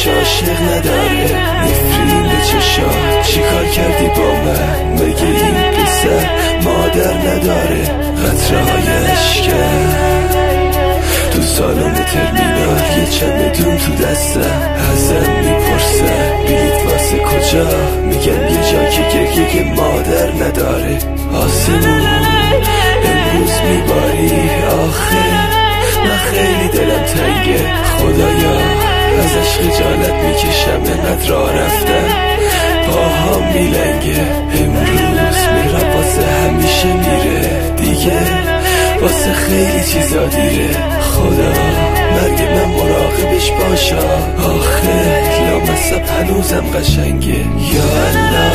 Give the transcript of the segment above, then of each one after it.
دلش عاشق نداره. نفرین چشا چیکار کردی با من؟ مگه این پسر مادر نداره؟ قطره های اشکم تو سالن ترمینال، یه چمدون تو دستم، ازم میپرسه بلیط واسه کجا؟ میگم یه جا که گریه مادر نداره. آسمون امروز میباری آخه، من خیلی دلم تنگه خدایا، ازش خجالت میکشم انقدر راه رفتم، پاهام میلنگه. امروز میرم واسه همیشه میره دیگه، واسه خیلی چیزا دیره. خدا مرگ من مراقبش باشا، آخه لامصب هنوزم قشنگه. یا الله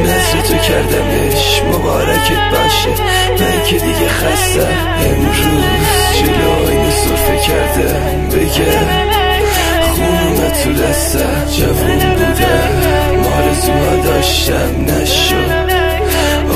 نظر تو کردمش مبارکت باشه، من که دیگه خستم. امروز جلو اینو صرفه کردم بگم خون اومد تو دستم. جوون بودم آرزوها داشتم نشد،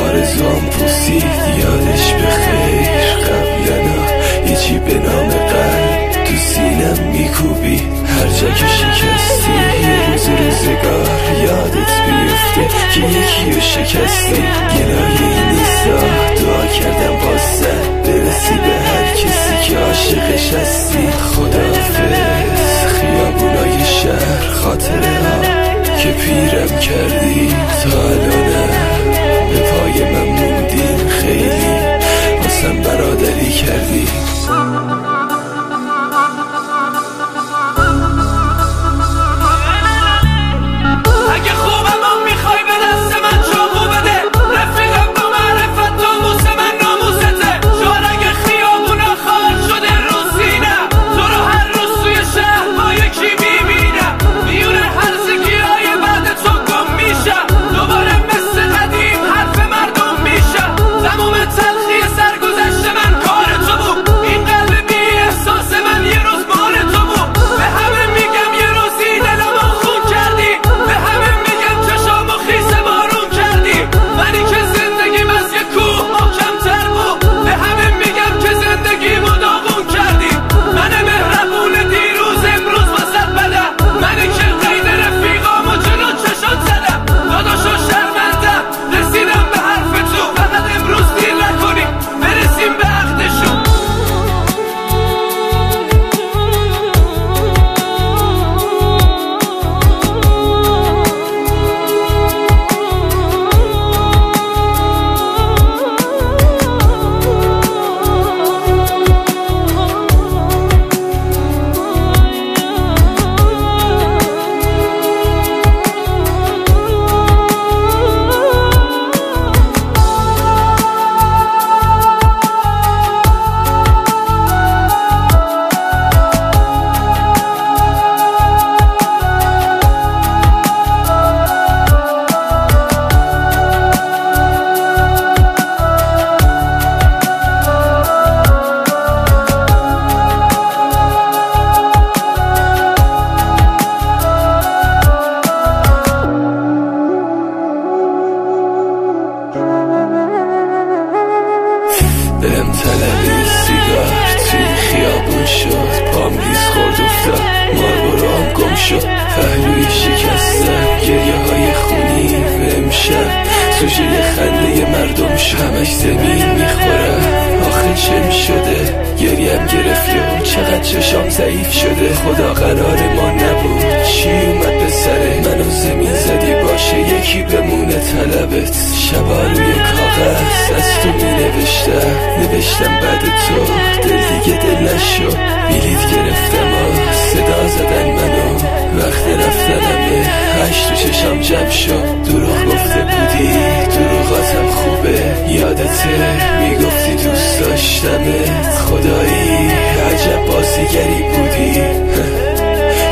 آرزوام پوسید یادش بخیر. قبلنا هیچی به نام قلب تو سینم میکوبی، هر جا که شکستی یه روز روزگار یادت بیفته که یکیو شکستی. گلایه نیستا دعا کردم واسه برسی به هر کسی که عاشقش هستی. خداحافظ خیابونای شهر، خاطره ها که پیرم کردی، تا الانم به پای من موندین. خیلی واسم برادری کردی. اگه خوبم هم میخوای به دست من چاقو بده، رفیقم با معرفت تو موسه من ناموسته. شاید اگه خیابونا خال شده رو سینم، تو رو هر روز توی شهر با یکی میبینم. میونه هر سکیهای بعد تو گم میشم، دوباره مثل قدیم حرف مردم میشم. تموم تلخی سرگذشت من کار تو بود، این قلب بی احساس من یه روز مال تو بود. به همه میگم یه روزی دلمو خون کردی، به همه میگم چشامو خیس بارون کردی. منی که زندگیم از یه کوه محکم‌تر بود، به همه میگم که زندگیمو داغون کردی. من مهربون دیروز امروز واسه بدم، منی که قید رفیقامو جلو چشات زدم. داداشو شرمندم رسیدم به حرف تو، فقط امروز دیر نکنی برسیم به عقدشون. دلم طلبی سیگار توی خیابون شد، پام لیز خورد افتاد، ماربورام گم شد، پهلوی شکستم، گریه های خونی و امشب سوژه خنده مردم شد. همش زمین میخورم آخه چه میشده؟ گریم گرفت و چقدر چشام ضعیف شده. خدا قرار ما نبود، چی اومد به سره منو زمین زدی باشه یکی بمونه طلبت. شبا روی کاغذ از تو می نوشتم بعد تو دل دیگه دل نشد. بلیط گرفتم و صدا زدن منو، وقت رفتنمه هشت تو چشم جمع شد. دروغ گفته بودی دروغاتم خوبه، یادته میگفتی دوست داشتمت. خدایی عجب بازیگری بودی،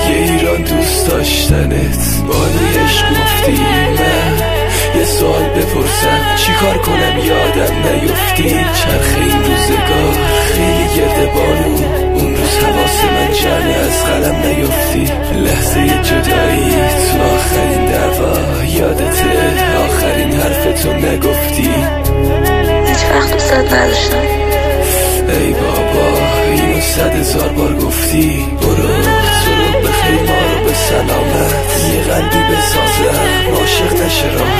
یه ایران دوست داشتنت. بانوی عشق گفتی من یه سوال بپرسم چی کار کنم یادم نیفتی. چرخ این روزگار خیلی گرده بانو، اون روز حواس من جمعه از قلم نیفتی. لحظه جدایی تو آخرین دعوا یادته، آخرین حرف تو نگفتی. هیچ وقت دوست نداشتم. ای بابا اینو 100,000 بار گفتی. برو تو رو بخیر ما رو به سن چرا